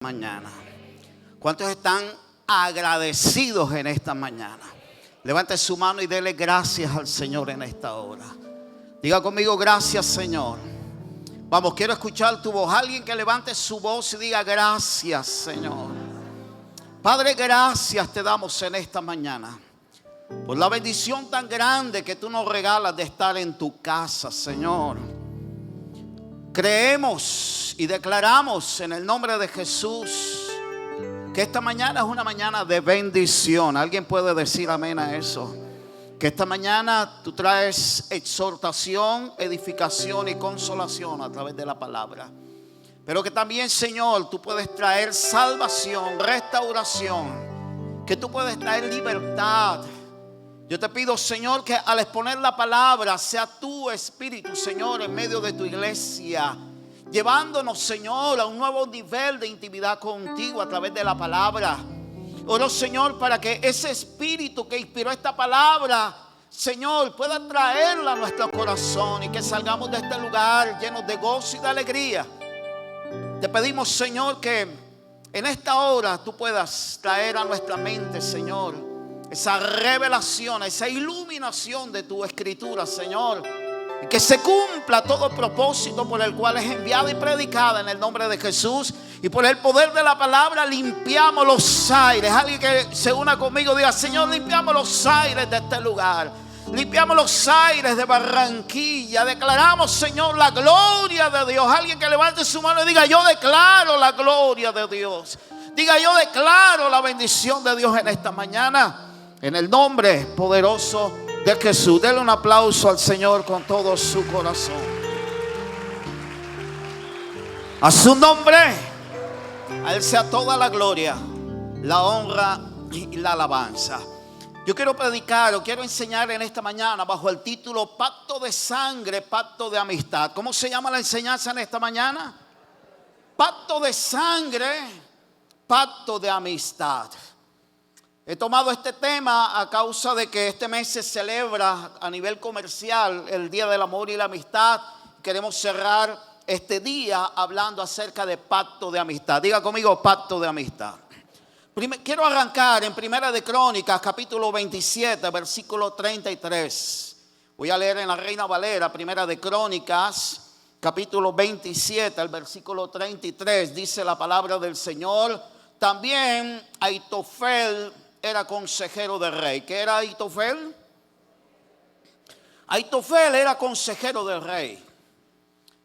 Mañana. ¿Cuántos están agradecidos en esta mañana? Levante su mano y dele gracias al Señor en esta hora. Diga conmigo: gracias, Señor. Vamos, quiero escuchar tu voz. Alguien que levante su voz y diga: gracias, Señor. Padre, gracias te damos en esta mañana por la bendición tan grande que tú nos regalas de estar en tu casa, Señor. Creemos y declaramos en el nombre de Jesús que esta mañana es una mañana de bendición. ¿Alguien puede decir amén a eso? Que esta mañana tú traes exhortación, edificación y consolación a través de la palabra. Pero que también, Señor, tú puedes traer salvación, restauración. Que tú puedes traer libertad. Yo te pido, Señor, que al exponer la palabra sea tu Espíritu, Señor, en medio de tu iglesia, llevándonos, Señor, a un nuevo nivel de intimidad contigo a través de la palabra. Oro, Señor, para que ese Espíritu que inspiró esta palabra, Señor, pueda traerla a nuestro corazón y que salgamos de este lugar llenos de gozo y de alegría. Te pedimos, Señor, que en esta hora tú puedas traer a nuestra mente, Señor, esa revelación, esa iluminación de tu escritura, Señor. Y que se cumpla todo propósito por el cual es enviada y predicada en el nombre de Jesús. Y por el poder de la palabra limpiamos los aires. Alguien que se una conmigo diga: Señor, limpiamos los aires de este lugar. Limpiamos los aires de Barranquilla. Declaramos, Señor, la gloria de Dios. Alguien que levante su mano y diga: yo declaro la gloria de Dios. Diga: yo declaro la bendición de Dios en esta mañana. En el nombre poderoso de Jesús. Denle un aplauso al Señor con todo su corazón. A su nombre, a Él sea toda la gloria, la honra y la alabanza. Yo quiero predicar o quiero enseñar en esta mañana bajo el título Pacto de Sangre, Pacto de Amistad. ¿Cómo se llama la enseñanza en esta mañana? Pacto de Sangre, Pacto de Amistad. He tomado este tema a causa de que este mes se celebra a nivel comercial el Día del Amor y la Amistad. Queremos cerrar este día hablando acerca de pacto de amistad. Diga conmigo: pacto de amistad. Quiero arrancar en Primera de Crónicas, capítulo 27, versículo 33. Voy a leer en la Reina Valera, Primera de Crónicas, capítulo 27, el versículo 33. Dice la palabra del Señor: también Aitofel era consejero del rey. ¿Qué era Aitofel? Aitofel era consejero del rey.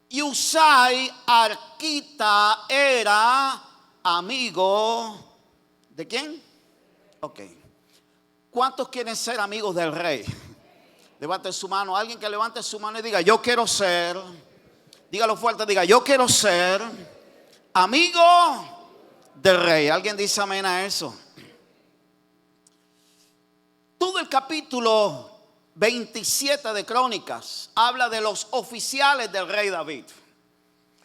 Y Usai Arquita era amigo ¿de quién? Ok. ¿Cuántos quieren ser amigos del rey? Levante su mano. Alguien que levante su mano y diga: yo quiero ser. Dígalo fuerte, diga: yo quiero ser amigo del rey. ¿Alguien dice amén a eso? Todo el capítulo 27 de Crónicas habla de los oficiales del rey David.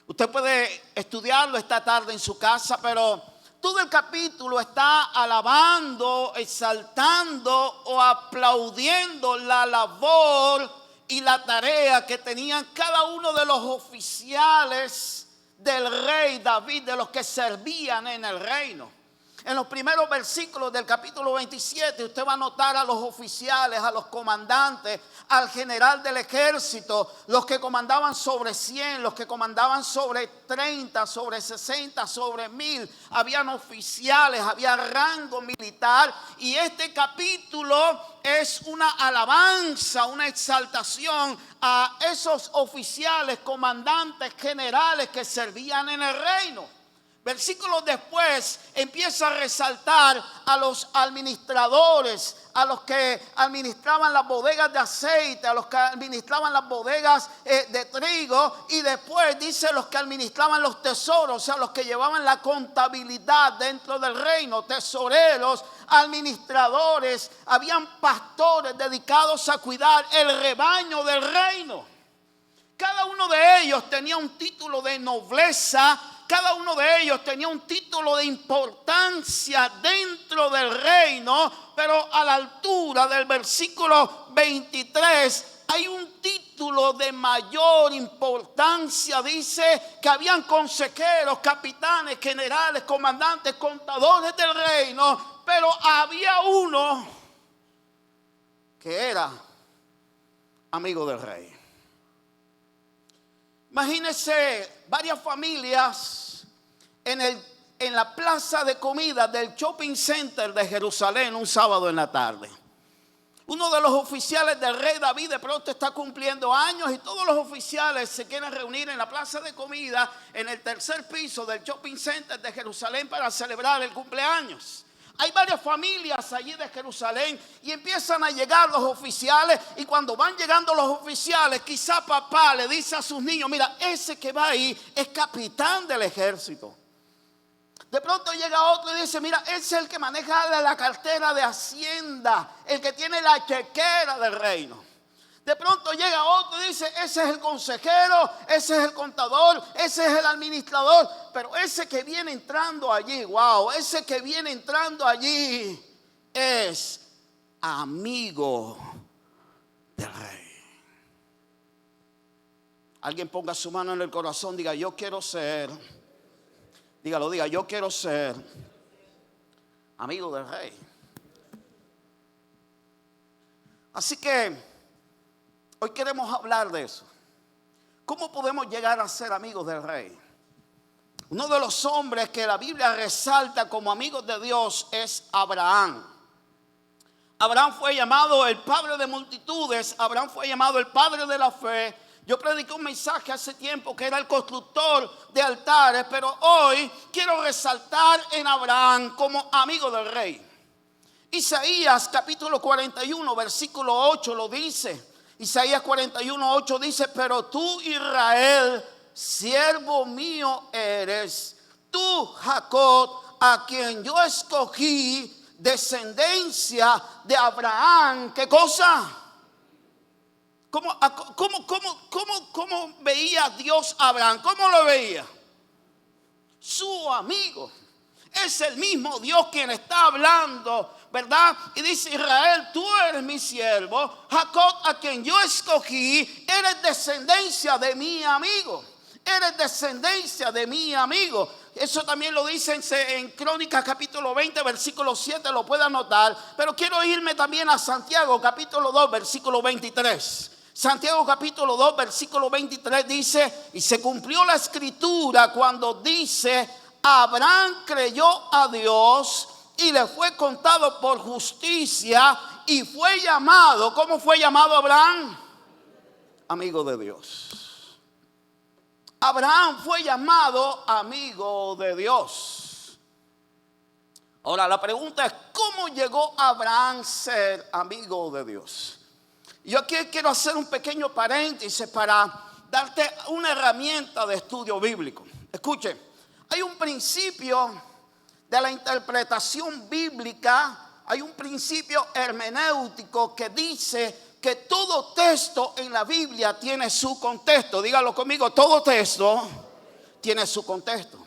Usted puede estudiarlo esta tarde en su casa, pero todo el capítulo está alabando, exaltando o aplaudiendo la labor y la tarea que tenían cada uno de los oficiales del rey David, de los que servían en el reino. En los primeros versículos del capítulo 27 usted va a notar a los oficiales, a los comandantes, al general del ejército, los que comandaban sobre 100, los que comandaban sobre 30, sobre 60, sobre 1000. Habían oficiales, había rango militar, y este capítulo es una alabanza, una exaltación a esos oficiales, comandantes, generales que servían en el reino. Versículos después empieza a resaltar a los administradores, a los que administraban las bodegas de aceite, a los que administraban las bodegas de trigo, y después dice los que administraban los tesoros, o sea, los que llevaban la contabilidad dentro del reino, tesoreros, administradores. Habían pastores dedicados a cuidar el rebaño del reino. Cada uno de ellos tenía un título de nobleza. Cada uno de ellos tenía un título de importancia dentro del reino, pero a la altura del versículo 23 hay un título título de mayor importancia, dice que habían consejeros, capitanes, generales, comandantes, contadores del reino, pero había uno que era amigo del rey. Imagínense varias familias en la plaza de comida del shopping center de Jerusalén un sábado en la tarde. Uno de los oficiales del rey David de pronto está cumpliendo años y todos los oficiales se quieren reunir en la plaza de comida en el tercer piso del shopping center de Jerusalén para celebrar el cumpleaños. Hay varias familias allí de Jerusalén y empiezan a llegar los oficiales, y cuando van llegando los oficiales, quizá papá le dice a sus niños: mira, ese que va ahí es capitán del ejército. De pronto llega otro y dice: mira, ese es el que maneja la cartera de Hacienda, el que tiene la chequera del reino. De pronto llega otro y dice: ese es el consejero, ese es el contador, ese es el administrador. Pero ese que viene entrando allí, wow, ese que viene entrando allí es amigo del rey. Alguien ponga su mano en el corazón, diga: yo quiero ser, dígalo, diga: yo quiero ser amigo del rey. Así que hoy queremos hablar de eso. ¿Cómo podemos llegar a ser amigos del rey? Uno de los hombres que la Biblia resalta como amigos de Dios es Abraham. Abraham fue llamado el padre de multitudes. Abraham fue llamado el padre de la fe. Yo prediqué un mensaje hace tiempo que era el constructor de altares, pero hoy quiero resaltar en Abraham como amigo del rey. Isaías capítulo 41 versículo 8 lo dice. Isaías 41, 8 dice: pero tú, Israel, siervo mío eres, tú, Jacob, a quien yo escogí, descendencia de Abraham. ¿Qué cosa? ¿Cómo veía Dios a Abraham? ¿Cómo lo veía? Su amigo. Es el mismo Dios quien está hablando, ¿verdad? Y dice: Israel, tú eres mi siervo. Jacob, a quien yo escogí, eres descendencia de mi amigo. Eres descendencia de mi amigo. Eso también lo dice en Crónicas capítulo 20 versículo 7, lo puede anotar. Pero quiero irme también a Santiago capítulo 2 versículo 23. Santiago capítulo 2 versículo 23 dice: y se cumplió la escritura cuando dice: Abraham creyó a Dios y le fue contado por justicia, y fue llamado, ¿cómo fue llamado Abraham? Amigo de Dios. Abraham fue llamado amigo de Dios. Ahora la pregunta es: ¿cómo llegó Abraham a ser amigo de Dios? Yo aquí quiero hacer un pequeño paréntesis para darte una herramienta de estudio bíblico. Escuchen. Hay un principio de la interpretación bíblica, hay un principio hermenéutico que dice que todo texto en la Biblia tiene su contexto. Dígalo conmigo: todo texto tiene su contexto.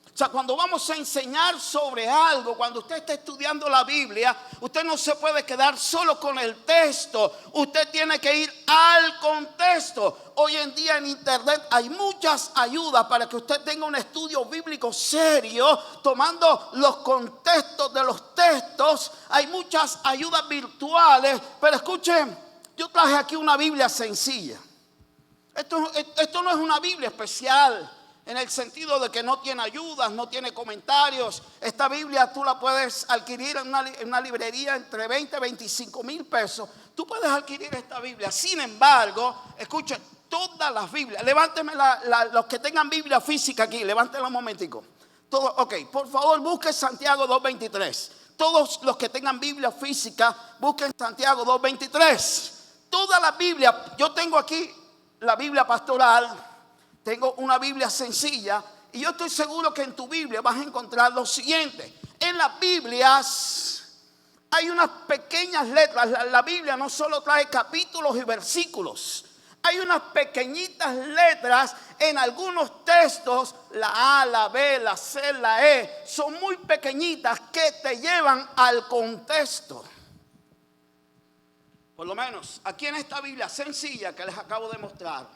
O sea, cuando vamos a enseñar sobre algo, cuando usted está estudiando la Biblia, usted no se puede quedar solo con el texto. Usted tiene que ir al contexto. Hoy en día en internet hay muchas ayudas para que usted tenga un estudio bíblico serio, tomando los contextos de los textos. Hay muchas ayudas virtuales. Pero escuchen, yo traje aquí una Biblia sencilla. Esto no es una Biblia especial, en el sentido de que no tiene ayudas, no tiene comentarios. Esta Biblia tú la puedes adquirir en una librería entre 20 y 25 mil pesos. Tú puedes adquirir esta Biblia. Sin embargo, escuchen, todas las Biblias, levánteme los que tengan Biblia física aquí, levántenla un momentico. Ok, por favor busquen Santiago 2.23. Todos los que tengan Biblia física, busquen Santiago 2.23. Toda la Biblia, yo tengo aquí la Biblia pastoral. Tengo una Biblia sencilla y yo estoy seguro que en tu Biblia vas a encontrar lo siguiente. En las Biblias hay unas pequeñas letras. La Biblia no solo trae capítulos y versículos. Hay unas pequeñitas letras en algunos textos. La A, la B, la C, la E. Son muy pequeñitas que te llevan al contexto. Por lo menos aquí en esta Biblia sencilla que les acabo de mostrar,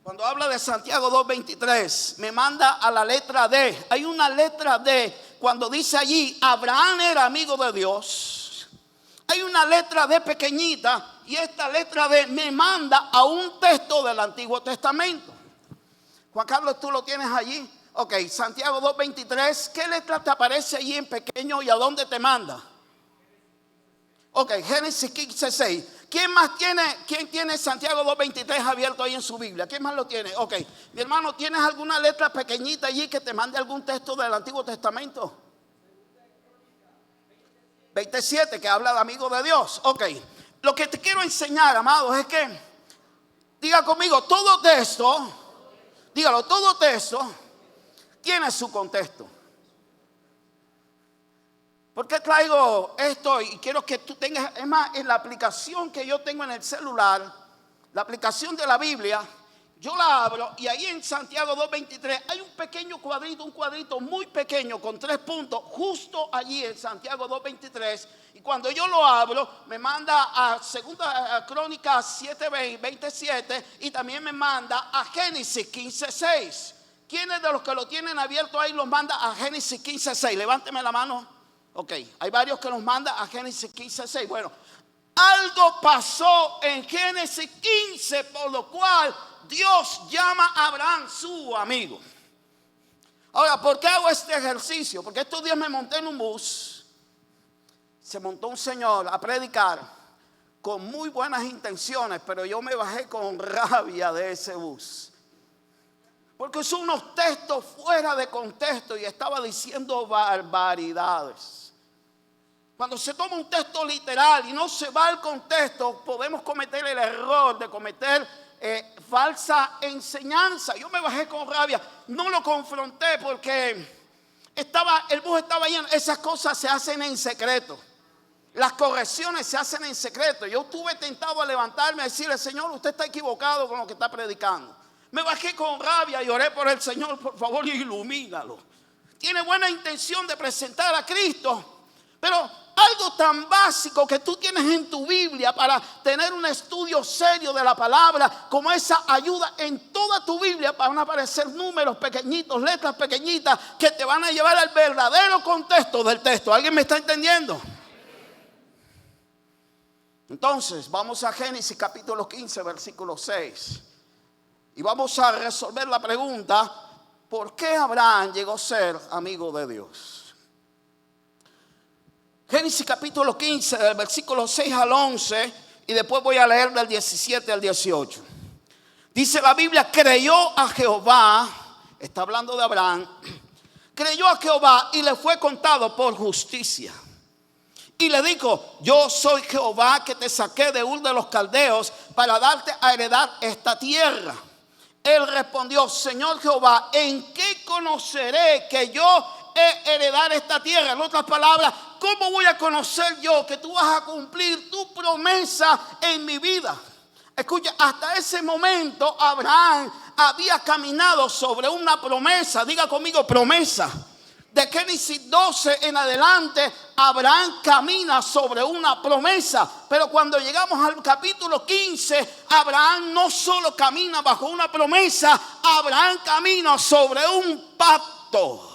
cuando habla de Santiago 2:23, me manda a la letra D. Hay una letra D cuando dice allí, Abraham era amigo de Dios. Hay una letra D pequeñita y esta letra D me manda a un texto del Antiguo Testamento. Juan Carlos, ¿tú lo tienes allí? Ok, Santiago 2:23, ¿qué letra te aparece allí en pequeño y a dónde te manda? Ok, Génesis 15:6. ¿Quién tiene Santiago 2:23 abierto ahí en su Biblia? ¿Quién más lo tiene? Ok, mi hermano, ¿tienes alguna letra pequeñita allí que te mande algún texto del Antiguo Testamento? 27, que habla de amigo de Dios. Ok, lo que te quiero enseñar, amados, es que, diga conmigo, todo texto, dígalo, todo texto tiene su contexto. ¿Por qué traigo esto? Y quiero que tú tengas, es más, en la aplicación que yo tengo en el celular, la aplicación de la Biblia, yo la abro y ahí en Santiago 2:23 hay un pequeño cuadrito, un cuadrito muy pequeño con 3 puntos, justo allí en Santiago 2:23. Y cuando yo lo abro, me manda a Segunda Crónicas 7:27 y también me manda a Génesis 15:6. ¿Quiénes de los que lo tienen abierto ahí los manda a Génesis 15:6? Levánteme la mano. Ok, hay varios que nos mandan a Génesis 15:6. Bueno, algo pasó en Génesis 15 por lo cual Dios llama a Abraham su amigo. Ahora, ¿por qué hago este ejercicio? Porque estos días me monté en un bus. Se montó un señor a predicar con muy buenas intenciones, pero yo me bajé con rabia de ese bus. Porque son unos textos fuera de contexto y estaba diciendo barbaridades. Cuando se toma un texto literal y no se va al contexto, podemos cometer el error de cometer falsa enseñanza. Yo me bajé con rabia, no lo confronté porque el bus estaba lleno. Esas cosas se hacen en secreto. Las correcciones se hacen en secreto. Yo estuve tentado a levantarme y decirle, Señor, usted está equivocado con lo que está predicando. Me bajé con rabia y oré por el Señor, por favor, ilumínalo. Tiene buena intención de presentar a Cristo, pero algo tan básico que tú tienes en tu Biblia para tener un estudio serio de la palabra, como esa ayuda en toda tu Biblia, van a aparecer números pequeñitos, letras pequeñitas que te van a llevar al verdadero contexto del texto. ¿Alguien me está entendiendo? Entonces, vamos a Génesis capítulo 15, versículo 6. Y vamos a resolver la pregunta, ¿por qué Abraham llegó a ser amigo de Dios? Génesis capítulo 15, del versículo 6 al 11, y después voy a leer del 17 al 18. Dice la Biblia, creyó a Jehová, está hablando de Abraham, creyó a Jehová y le fue contado por justicia. Y le dijo, yo soy Jehová que te saqué de Ur de los Caldeos para darte a heredar esta tierra. Él respondió, Señor Jehová, ¿en qué conoceré que yo he heredar esta tierra? En otras palabras, ¿cómo voy a conocer yo que tú vas a cumplir tu promesa en mi vida? Escucha, hasta ese momento Abraham había caminado sobre una promesa. Diga conmigo, promesa. De Génesis 12 en adelante, Abraham camina sobre una promesa. Pero cuando llegamos al capítulo 15, Abraham no solo camina bajo una promesa, Abraham camina sobre un pacto.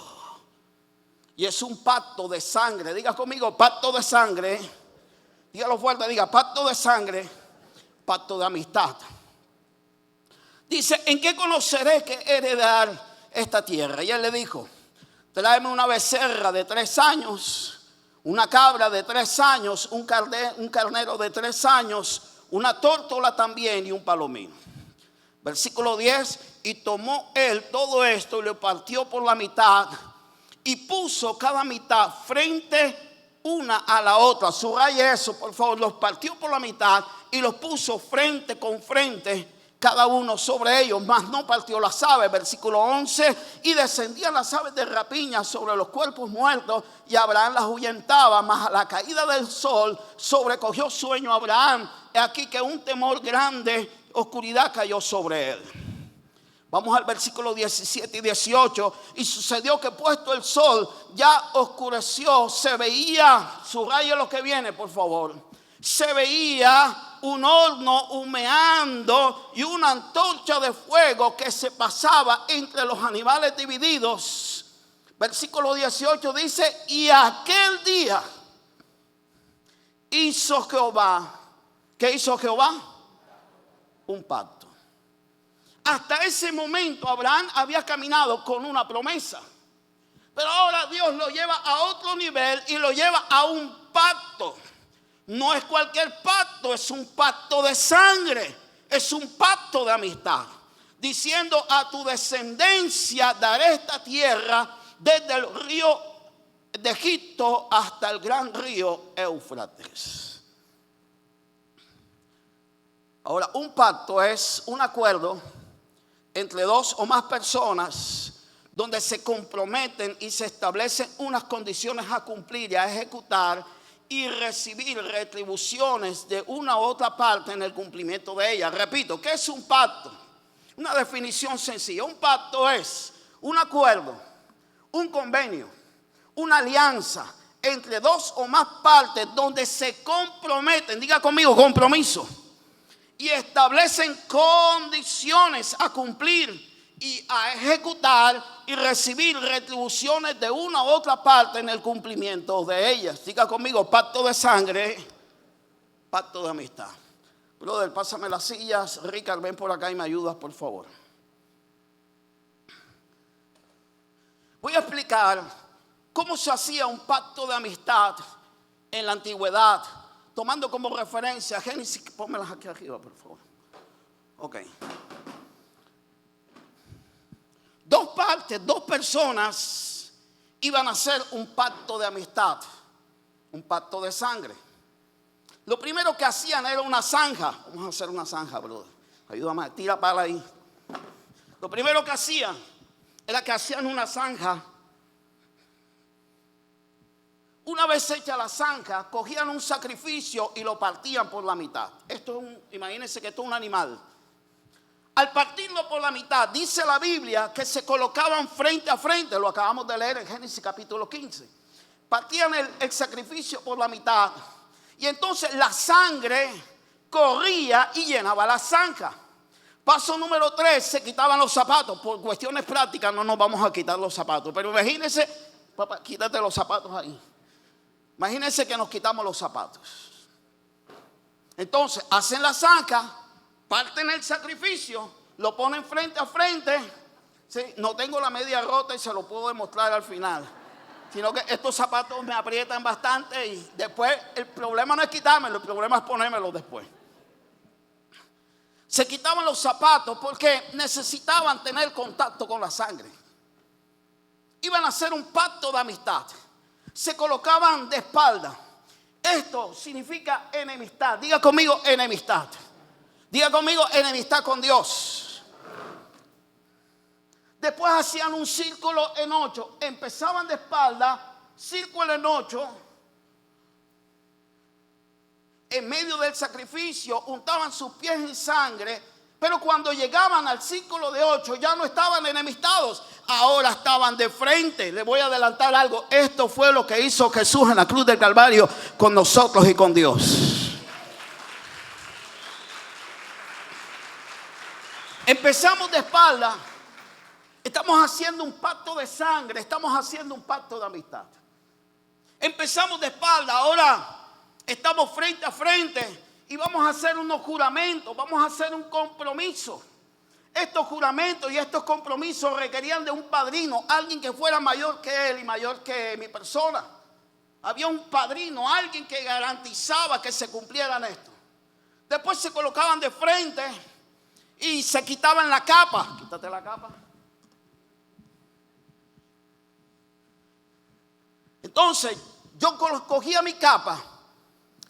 Y es un pacto de sangre. Diga conmigo, pacto de sangre. Dígalo fuerte, diga, pacto de sangre, pacto de amistad. Dice, ¿en qué conoceré que heredar esta tierra? Y él le dijo, tráeme una becerra de 3 años, una cabra de 3 años, un carnero de 3 años, una tórtola también y un palomino. Versículo 10, y tomó él todo esto y lo partió por la mitad y puso cada mitad frente una a la otra. Subraye eso, por favor. Los partió por la mitad y los puso frente con frente, cada uno sobre ellos, mas no partió las aves. Versículo 11, y descendían las aves de rapiña sobre los cuerpos muertos, y Abraham las ahuyentaba, mas a la caída del sol sobrecogió sueño a Abraham. He aquí que un temor grande, oscuridad cayó sobre él. Vamos al versículo 17 y 18. Y sucedió que puesto el sol ya oscureció, se veía, subraya lo que viene por favor, se veía un horno humeando y una antorcha de fuego que se pasaba entre los animales divididos. Versículo 18 dice, y aquel día hizo Jehová. ¿Qué hizo Jehová? Un pacto. Hasta ese momento Abraham había caminado con una promesa. Pero ahora Dios lo lleva a otro nivel y lo lleva a un pacto. No es cualquier pacto, es un pacto de sangre. Es un pacto de amistad. Diciendo, a tu descendencia daré esta tierra desde el río de Egipto hasta el gran río Éufrates. Ahora, un pacto es un acuerdo entre dos o más personas donde se comprometen y se establecen unas condiciones a cumplir y a ejecutar y recibir retribuciones de una u otra parte en el cumplimiento de ellas. Repito, ¿qué es un pacto? Una definición sencilla. Un pacto es un acuerdo, un convenio, una alianza entre dos o más partes donde se comprometen, diga conmigo, compromiso, y establecen condiciones a cumplir y a ejecutar y recibir retribuciones de una u otra parte en el cumplimiento de ellas. Diga conmigo, pacto de sangre, pacto de amistad. Brother, pásame las sillas. Ricardo, ven por acá y me ayudas, por favor. Voy a explicar cómo se hacía un pacto de amistad en la antigüedad, tomando como referencia Génesis. Pónmelas aquí arriba, por favor. Ok. Dos partes, dos personas iban a hacer un pacto de amistad, un pacto de sangre. Lo primero que hacían era una zanja. Vamos a hacer una zanja, brother. Ayúdame, tira para ahí. Lo primero que hacían era que hacían una zanja. Una vez hecha la zanja, cogían un sacrificio y lo partían por la mitad. Imagínense que esto es un animal. Al partirlo por la mitad, dice la Biblia que se colocaban frente a frente. Lo acabamos de leer en Génesis capítulo 15. Partían el sacrificio por la mitad. Y entonces la sangre corría y llenaba la zanja. Paso número 3, se quitaban los zapatos. Por cuestiones prácticas no nos vamos a quitar los zapatos. Pero imagínense, papá, quítate los zapatos ahí. Imagínense que nos quitamos los zapatos. Entonces hacen la zanja, parten el sacrificio, lo ponen frente a frente. ¿Sí? No tengo la media rota y se lo puedo demostrar al final. Sino que estos zapatos me aprietan bastante y después el problema no es quitármelo, el problema es ponérmelo después. Se quitaban los zapatos porque necesitaban tener contacto con la sangre. Iban a hacer un pacto de amistad. Se colocaban de espalda. Esto significa enemistad. Diga conmigo, enemistad. Diga conmigo, enemistad con Dios. Después hacían un círculo en 8. Empezaban de espalda, círculo en 8. En medio del sacrificio untaban sus pies en sangre. Pero cuando llegaban al círculo de 8 ya no estaban enemistados. Ahora estaban de frente. Le voy a adelantar algo. Esto fue lo que hizo Jesús en la cruz del Calvario con nosotros y con Dios. Empezamos de espalda. Estamos haciendo un pacto de sangre. Estamos haciendo un pacto de amistad. Empezamos de espalda. Ahora estamos frente a frente. Y vamos a hacer unos juramentos. Vamos a hacer un compromiso. Estos juramentos y estos compromisos requerían de un padrino. Alguien que fuera mayor que él y mayor que mi persona. Había un padrino, alguien que garantizaba que se cumplieran esto. Después se colocaban de frente y se quitaban la capa. Quítate la capa. Entonces yo cogía mi capa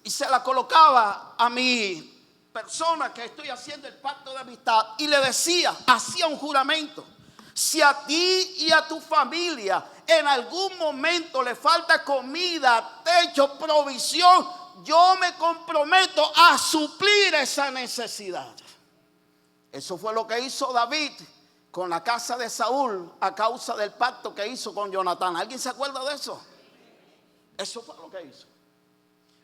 y se la colocaba a mi persona que estoy haciendo el pacto de amistad y le decía, hacía un juramento: si a ti y a tu familia en algún momento le falta comida, techo, provisión, yo me comprometo a suplir esa necesidad. Eso fue lo que hizo David con la casa de Saúl a causa del pacto que hizo con Jonatán. ¿Alguien se acuerda de eso? Eso fue lo que hizo.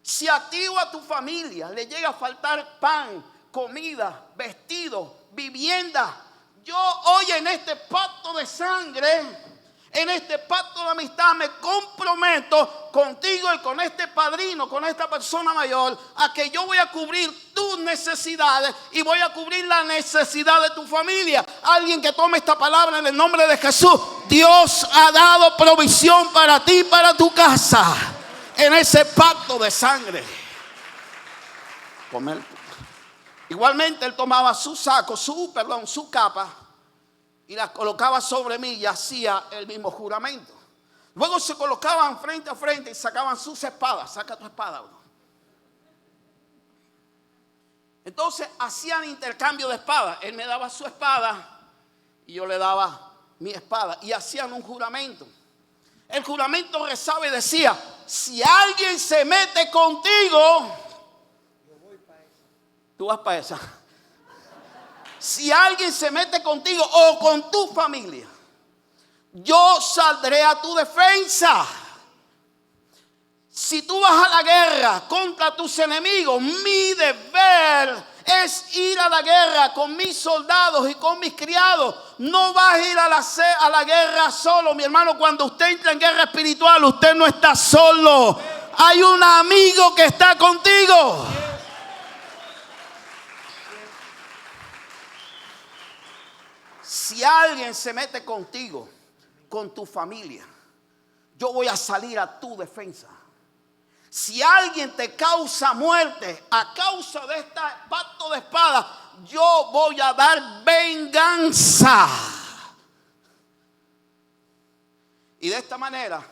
Si a ti o a tu familia le llega a faltar pan, comida, vestido, vivienda, yo hoy en este pacto de sangre, en este pacto de amistad, me comprometo contigo y con este padrino, con esta persona mayor, a que yo voy a cubrir tus necesidades y voy a cubrir la necesidad de tu familia. Alguien que tome esta palabra en el nombre de Jesús. Dios ha dado provisión para ti y para tu casa en ese pacto de sangre. Igualmente él tomaba su saco, su capa, y la colocaba sobre mí y hacía el mismo juramento. Luego se colocaban frente a frente y sacaban sus espadas. Saca tu espada, bro. Entonces hacían intercambio de espadas. Él me daba su espada y yo le daba mi espada. Y hacían un juramento. El juramento rezaba y decía: si alguien se mete contigo, tú vas para esa. Si alguien se mete contigo o con tu familia, yo saldré a tu defensa. Si tú vas a la guerra contra tus enemigos, mi deber es ir a la guerra con mis soldados y con mis criados. No vas a ir a la guerra solo, mi hermano. Cuando usted entra en guerra espiritual, usted no está solo. Hay un amigo que está contigo. Si alguien se mete contigo, con tu familia, yo voy a salir a tu defensa. Si alguien te causa muerte a causa de este pacto de espada, yo voy a dar venganza. Y de esta manera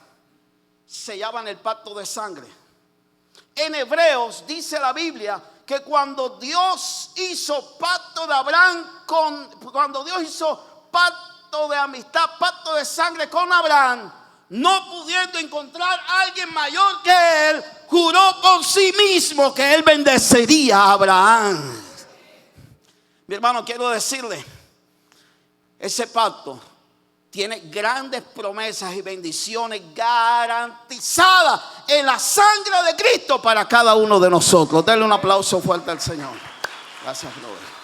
sellaban el pacto de sangre. En Hebreos dice la Biblia que cuando Dios hizo pacto de Abraham cuando Dios hizo pacto de amistad, pacto de sangre con Abraham, no pudiendo encontrar a alguien mayor que él, juró por sí mismo que él bendeciría a Abraham. Mi hermano, quiero decirle, ese pacto tiene grandes promesas y bendiciones garantizadas en la sangre de Cristo para cada uno de nosotros. Denle un aplauso fuerte al Señor. Gracias, brother.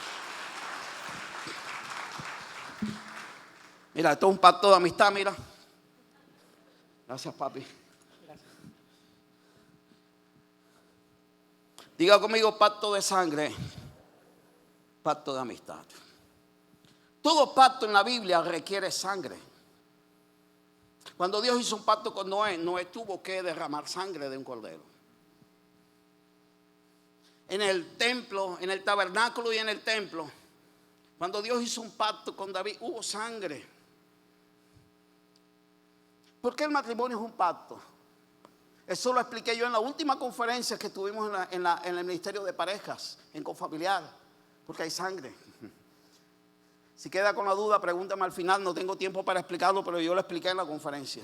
Mira, esto es un pacto de amistad, mira. Gracias, papi. Gracias. Diga conmigo: pacto de sangre, pacto de amistad. Todo pacto en la Biblia requiere sangre. Cuando Dios hizo un pacto con Noé, Noé tuvo que derramar sangre de un cordero. En el templo, en el tabernáculo y en el templo, cuando Dios hizo un pacto con David, hubo sangre. ¿Por qué el matrimonio es un pacto? Eso lo expliqué yo en la última conferencia que tuvimos en el Ministerio de Parejas, en Confamiliar. Porque hay sangre. Si queda con la duda, pregúntame al final. No tengo tiempo para explicarlo, pero yo lo expliqué en la conferencia.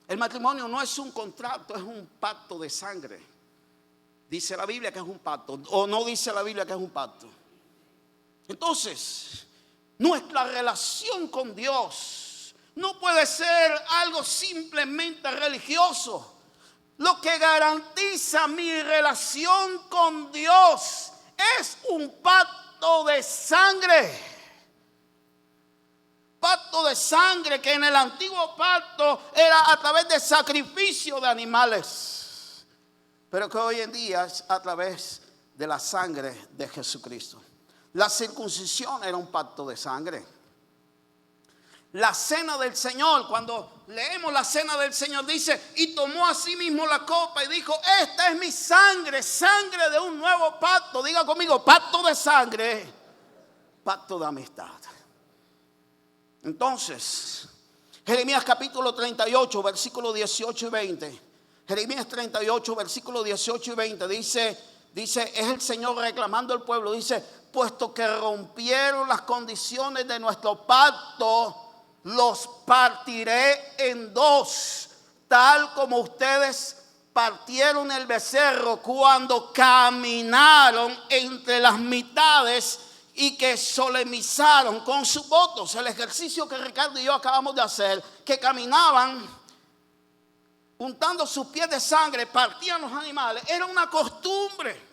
El matrimonio no es un contrato, es un pacto de sangre. Dice la Biblia que es un pacto, o no dice la Biblia que es un pacto. Entonces, nuestra relación con Dios no puede ser algo simplemente religioso. Lo que garantiza mi relación con Dios es un pacto de sangre. Pacto de sangre que en el antiguo pacto era a través de sacrificio de animales, pero que hoy en día es a través de la sangre de Jesucristo. La circuncisión era un pacto de sangre. La cena del Señor, cuando leemos la cena del Señor, dice: y tomó a sí mismo la copa y dijo: esta es mi sangre, sangre de un nuevo pacto. Diga conmigo: pacto de sangre, pacto de amistad. Entonces, Jeremías capítulo 38, versículos 18 y 20. Jeremías 38, versículos 18 y 20 dice, es el Señor reclamando al pueblo. Dice: puesto que rompieron las condiciones de nuestro pacto, los partiré en dos, tal como ustedes partieron el becerro cuando caminaron entre las mitades y que solemnizaron con sus votos el ejercicio que Ricardo y yo acabamos de hacer, que caminaban untando sus pies de sangre, partían los animales. Era una costumbre.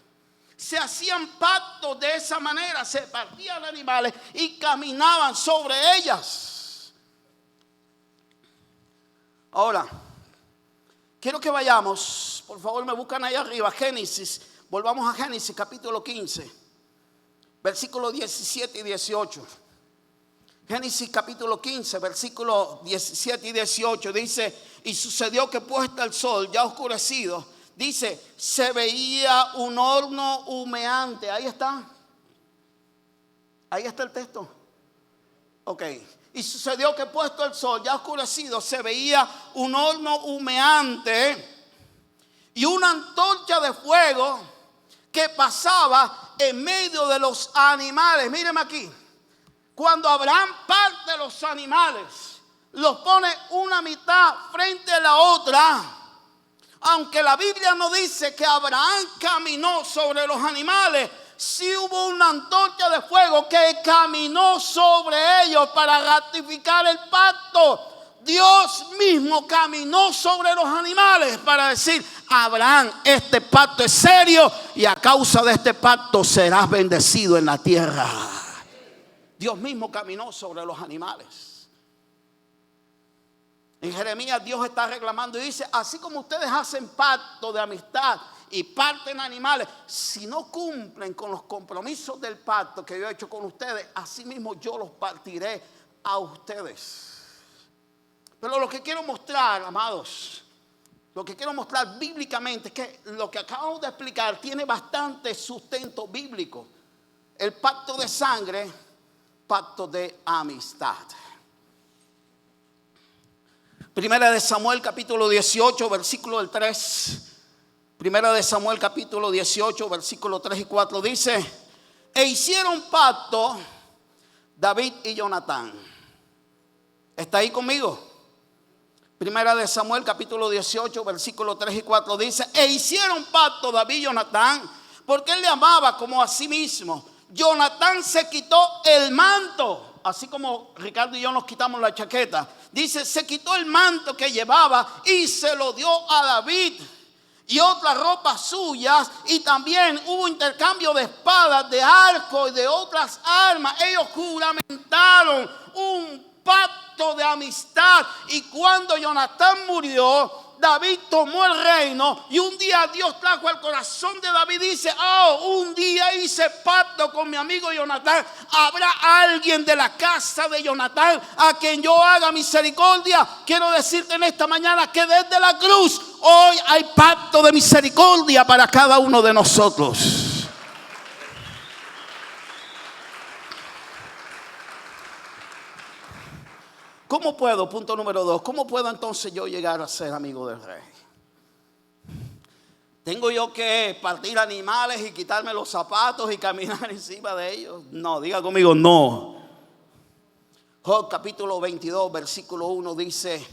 Se hacían pactos de esa manera, se partían los animales y caminaban sobre ellas. Ahora, quiero que vayamos, por favor me buscan ahí arriba, Génesis, volvamos a Génesis capítulo 15, versículos 17 y 18. Génesis capítulo 15, versículos 17 y 18 dice: y sucedió que puesto el sol ya oscurecido, dice, se veía un horno humeante. Ahí está el texto. Ok. Y sucedió que puesto el sol ya oscurecido, se veía un horno humeante y una antorcha de fuego que pasaba en medio de los animales. Míreme aquí. Cuando Abraham parte los animales, los pone una mitad frente a la otra. Aunque la Biblia no dice que Abraham caminó sobre los animales, sí hubo una antorcha de fuego que caminó sobre ellos para ratificar el pacto. Dios mismo caminó sobre los animales para decir: Abraham, este pacto es serio y a causa de este pacto serás bendecido en la tierra. Dios mismo caminó sobre los animales. En Jeremías Dios está reclamando y dice: así como ustedes hacen pacto de amistad y parten animales, si no cumplen con los compromisos del pacto que yo he hecho con ustedes, así mismo yo los partiré a ustedes. Pero lo que quiero mostrar, amados, lo que quiero mostrar bíblicamente es que lo que acabamos de explicar tiene bastante sustento bíblico. El pacto de sangre, pacto de amistad. Primera de Samuel capítulo 18 versículo del 3. Primera de Samuel capítulo 18 versículo 3 y 4 dice: e hicieron pacto David y Jonatán. ¿Está ahí conmigo? Primera de Samuel capítulo 18 versículo 3 y 4 dice: e hicieron pacto David y Jonatán, porque él le amaba como a sí mismo. Jonatán se quitó el manto, así como Ricardo y yo nos quitamos la chaqueta. Dice, se quitó el manto que llevaba y se lo dio a David y otras ropas suyas. Y también hubo intercambio de espadas, de arco y de otras armas. Ellos juramentaron un pacto de amistad. Y cuando Jonatán murió, David tomó el reino. Y un día Dios trajo al corazón de David, dice: oh, un día hice pacto con mi amigo Jonatán. ¿Habrá alguien de la casa de Jonatán a quien yo haga misericordia? Quiero decirte en esta mañana que desde la cruz hoy hay pacto de misericordia para cada uno de nosotros. ¿Cómo puedo? Punto número 2. ¿Cómo puedo entonces yo llegar a ser amigo del rey? ¿Tengo yo que partir animales y quitarme los zapatos y caminar encima de ellos? No, diga conmigo, no. Job capítulo 22 versículo 1 dice: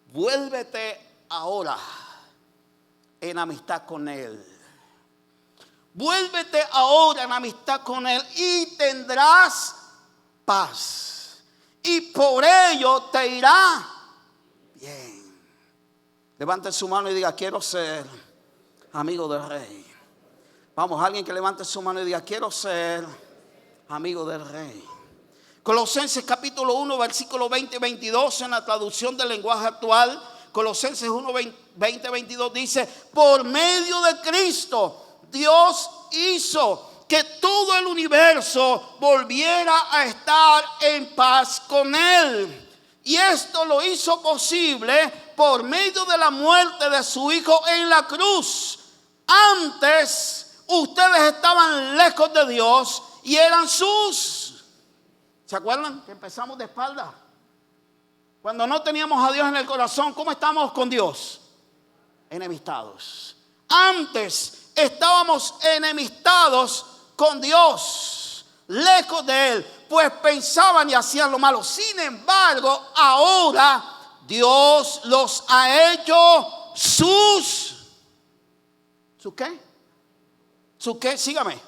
vuélvete ahora en amistad con él. Vuélvete ahora en amistad con él y tendrás paz. Y por ello te irá bien. Levante su mano y diga: quiero ser amigo del rey. Vamos, alguien que levante su mano y diga: quiero ser amigo del rey. Colosenses capítulo 1 versículo 20 y 22 en la traducción del lenguaje actual. Colosenses 1 20 22 dice: por medio de Cristo Dios hizo que todo el universo volviera a estar en paz con él. Y esto lo hizo posible por medio de la muerte de su Hijo en la cruz. Antes ustedes estaban lejos de Dios y eran sus. ¿Se acuerdan que empezamos de espalda? Cuando no teníamos a Dios en el corazón, ¿cómo estamos con Dios? Enemistados. Antes estábamos enemistados con Dios, lejos de él, pues pensaban y hacían lo malo. Sin embargo, ahora Dios los ha hecho sus. ¿Su qué? ¿Su qué? Sígame.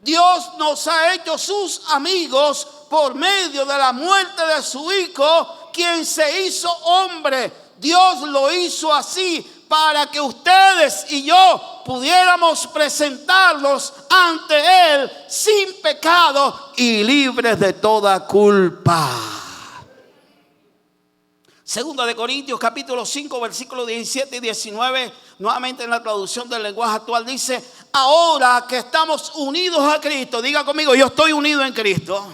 Dios nos ha hecho sus amigos por medio de la muerte de su Hijo, quien se hizo hombre. Dios lo hizo así para que ustedes y yo pudiéramos presentarlos ante Él sin pecado y libres de toda culpa. Segunda de Corintios capítulo 5 versículos 17 y 19, nuevamente en la traducción del lenguaje actual, dice: ahora que estamos unidos a Cristo, diga conmigo, yo estoy unido en Cristo,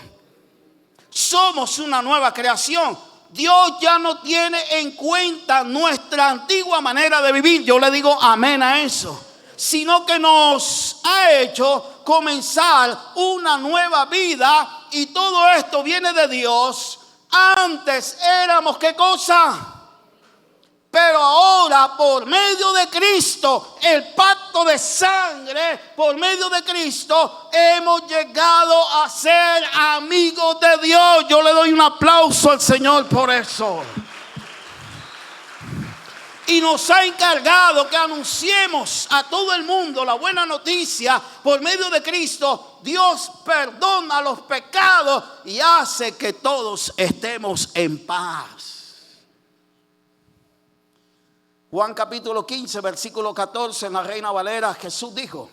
somos una nueva creación. Dios ya no tiene en cuenta nuestra antigua manera de vivir, yo le digo amén a eso, sino que nos ha hecho comenzar una nueva vida, y todo esto viene de Dios. Antes éramos, ¿qué cosa? Pero ahora, por medio de Cristo, el pacto de sangre, por medio de Cristo, hemos llegado a ser amigos de Dios. Yo le doy un aplauso al Señor por eso. Y nos ha encargado que anunciemos a todo el mundo la buena noticia. Por medio de Cristo, Dios perdona los pecados y hace que todos estemos en paz. Juan capítulo 15, versículo 14, en la Reina Valera, Jesús dijo: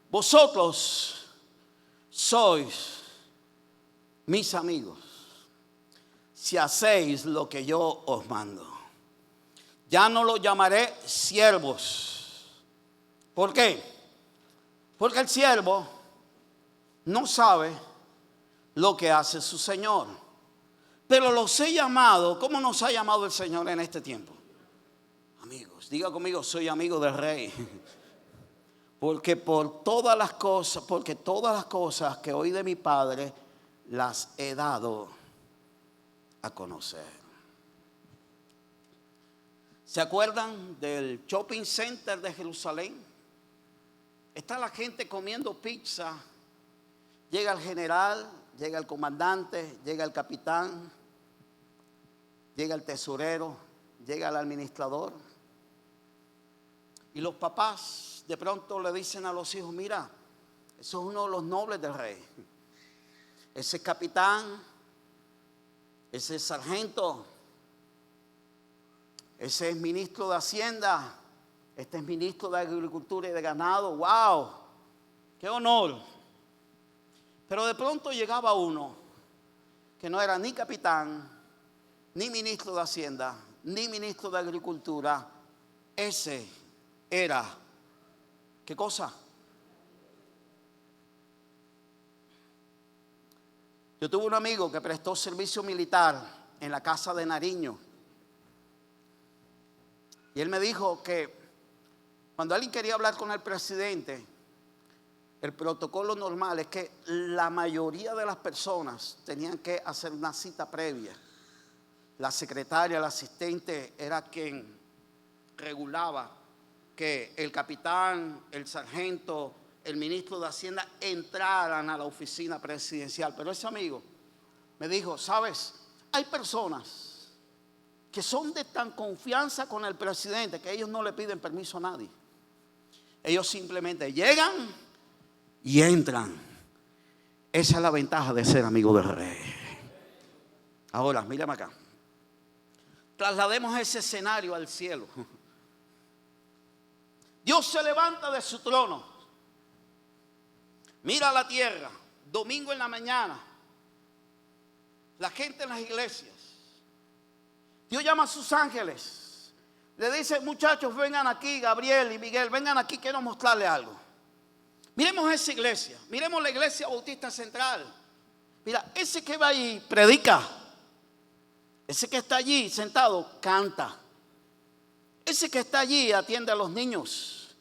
vosotros sois mis amigos si hacéis lo que yo os mando. Ya no los llamaré siervos. ¿Por qué? Porque el siervo no sabe lo que hace su Señor. Pero los he llamado, ¿cómo nos ha llamado el Señor en este tiempo? Amigos, diga conmigo, soy amigo del Rey. Porque todas las cosas que oí de mi Padre las he dado a conocer. ¿Se acuerdan del shopping center de Jerusalén? Está la gente comiendo pizza. Llega el general, llega el comandante, llega el capitán, llega el tesorero, llega el administrador. Y los papás de pronto le dicen a los hijos: mira, eso es uno de los nobles del rey. Ese es capitán, ese es sargento, ese es ministro de Hacienda, este es ministro de Agricultura y de Ganado. ¡Wow! ¡Qué honor! Pero de pronto llegaba uno que no era ni capitán, ni ministro de Hacienda, ni ministro de Agricultura. Ese era, ¿qué cosa? Yo tuve un amigo que prestó servicio militar en la casa de Nariño. Y él me dijo que cuando alguien quería hablar con el presidente, el protocolo normal es que la mayoría de las personas tenían que hacer una cita previa. La secretaria, el asistente era quien regulaba que el capitán, el sargento, el ministro de Hacienda entraran a la oficina presidencial. Pero ese amigo me dijo: sabes, hay personas que son de tan confianza con el presidente que ellos no le piden permiso a nadie. Ellos simplemente llegan y entran. Esa es la ventaja de ser amigo del Rey. Ahora, mírame acá. Traslademos ese escenario al cielo. Dios se levanta de su trono, mira a la tierra, domingo en la mañana, la gente en las iglesias. Dios llama a sus ángeles, le dice: muchachos, vengan aquí, Gabriel y Miguel, vengan aquí, quiero mostrarles algo. Miremos esa iglesia, miremos la iglesia Bautista Central. Mira, ese que va ahí predica, ese que está allí sentado canta, ese que está allí atiende a los niños,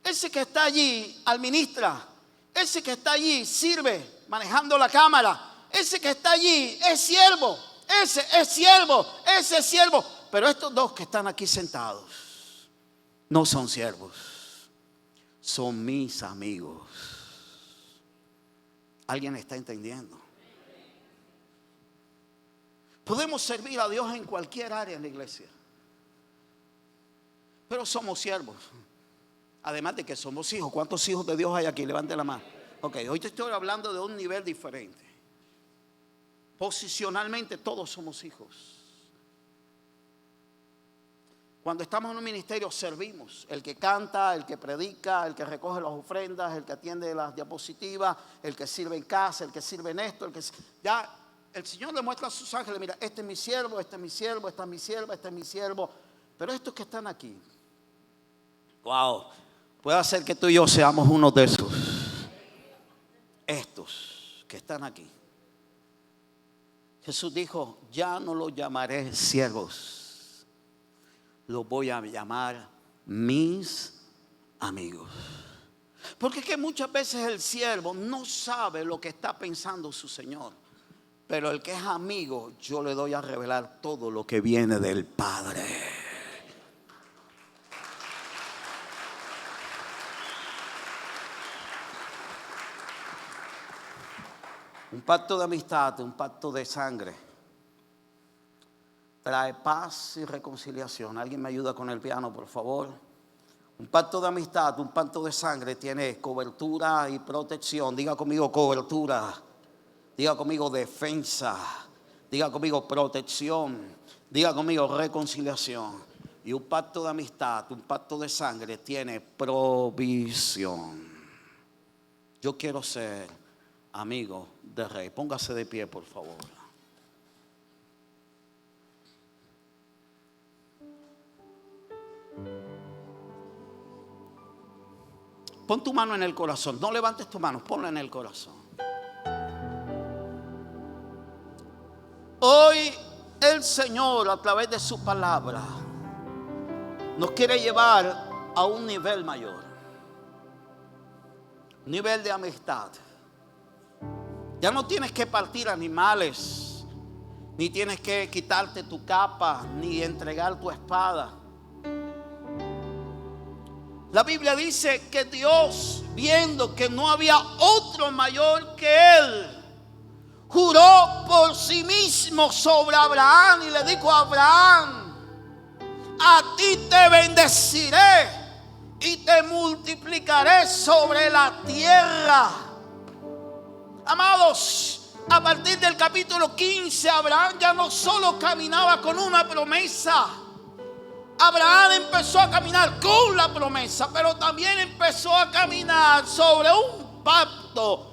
ese que está allí administra, ese que está allí sirve manejando la cámara, ese que está allí es siervo. Ese es siervo, ese es siervo. Pero estos dos que están aquí sentados no son siervos, son mis amigos. ¿Alguien está entendiendo? Podemos servir a Dios en cualquier área en la iglesia, pero somos siervos. Además de que somos hijos. ¿Cuántos hijos de Dios hay aquí? Levante la mano. Ok, hoy te estoy hablando de un nivel diferente. Posicionalmente todos somos hijos. Cuando estamos en un ministerio servimos. El que canta, el que predica, el que recoge las ofrendas, el que atiende las diapositivas, el que sirve en casa, el que sirve en esto, ya el Señor le muestra a sus ángeles, mira, este es mi siervo, este es mi siervo, esta es mi sierva, este es mi siervo. Pero estos que están aquí, wow, puede hacer que tú y yo seamos uno de esos. Estos que están aquí. Jesús dijo, ya no los llamaré siervos. Los voy a llamar mis amigos. Porque es que muchas veces el siervo no sabe lo que está pensando su Señor. Pero el que es amigo, yo le doy a revelar todo lo que viene del Padre. Un pacto de amistad, un pacto de sangre, trae paz y reconciliación. ¿Alguien me ayuda con el piano, por favor? Un pacto de amistad, un pacto de sangre tiene cobertura y protección. Diga conmigo cobertura. Diga conmigo defensa. Diga conmigo protección. Diga conmigo reconciliación. Y un pacto de amistad, un pacto de sangre tiene provisión. Yo quiero ser amigo del Rey. Póngase de pie, por favor. Pon tu mano en el corazón. No levantes tu mano, ponla en el corazón. Hoy el Señor, a través de su palabra, nos quiere llevar a un nivel mayor. Nivel de amistad. Ya no tienes que partir animales, ni tienes que quitarte tu capa, ni entregar tu espada. La Biblia dice que Dios, viendo que no había otro mayor que Él, juró por sí mismo sobre Abraham y le dijo a Abraham: a ti te bendeciré y te multiplicaré sobre la tierra. Amados, a partir del capítulo 15, Abraham ya no solo caminaba con una promesa. Abraham empezó a caminar con la promesa, pero también empezó a caminar sobre un pacto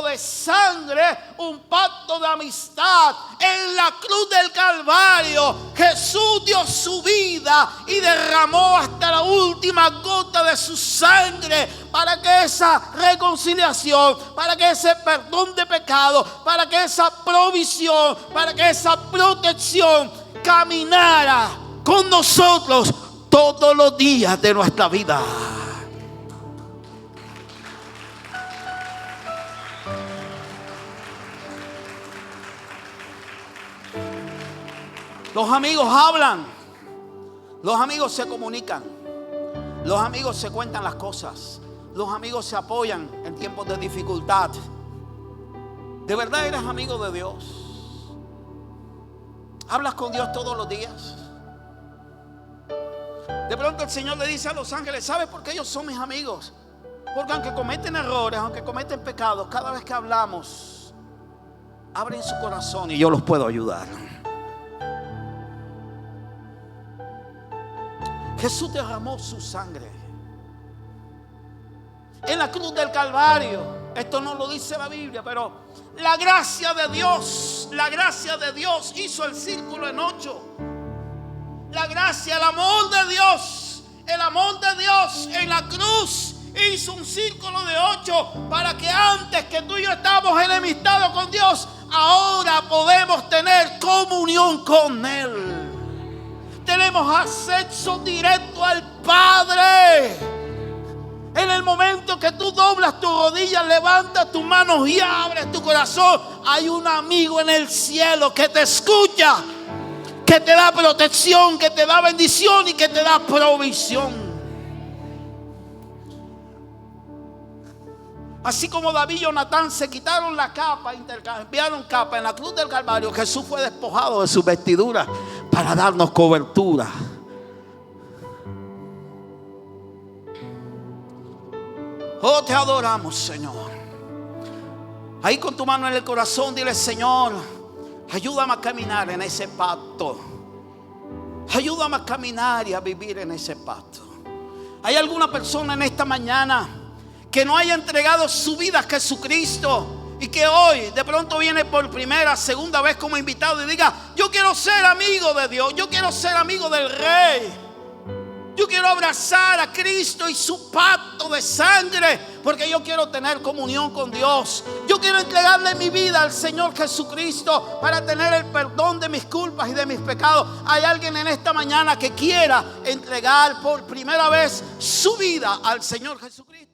de sangre, un pacto de amistad. En la cruz del Calvario, Jesús dio su vida y derramó hasta la última gota de su sangre para que esa reconciliación, para que ese perdón de pecado, para que esa provisión, para que esa protección caminara con nosotros todos los días de nuestra vida. Los amigos hablan, los amigos se comunican, los amigos se cuentan las cosas, los amigos se apoyan en tiempos de dificultad. ¿De verdad eres amigo de Dios? ¿Hablas con Dios todos los días? De pronto el Señor le dice a los ángeles: ¿sabes por qué ellos son mis amigos? Porque aunque cometen errores, aunque cometen pecados, cada vez que hablamos, abren su corazón y yo los puedo ayudar. Jesús derramó su sangre en la cruz del Calvario. Esto no lo dice la Biblia, pero la gracia de Dios hizo el círculo en 8. La gracia, el amor de Dios en la cruz hizo un círculo de 8 para que antes que tú y yo estábamos enemistados con Dios, ahora podemos tener comunión con Él. Tenemos acceso directo al Padre. En el momento que tú doblas tus rodillas, levantas tus manos y abres tu corazón, hay un amigo en el cielo que te escucha, que te da protección, que te da bendición y que te da provisión. Así como David y Jonatán se quitaron la capa, intercambiaron capa en la cruz del Calvario, Jesús fue despojado de sus vestiduras para darnos cobertura. Oh, te adoramos, Señor. Ahí con tu mano en el corazón, dile: Señor, ayúdame a caminar en ese pacto. Ayúdame a caminar y a vivir en ese pacto. ¿Hay alguna persona en esta mañana que no haya entregado su vida a Jesucristo y que hoy de pronto viene por primera, segunda vez como invitado y diga: yo quiero ser amigo de Dios, yo quiero ser amigo del Rey, yo quiero abrazar a Cristo y su pacto de sangre, porque yo quiero tener comunión con Dios? Yo quiero entregarle mi vida al Señor Jesucristo para tener el perdón de mis culpas y de mis pecados. ¿Hay alguien en esta mañana que quiera entregar por primera vez su vida al Señor Jesucristo?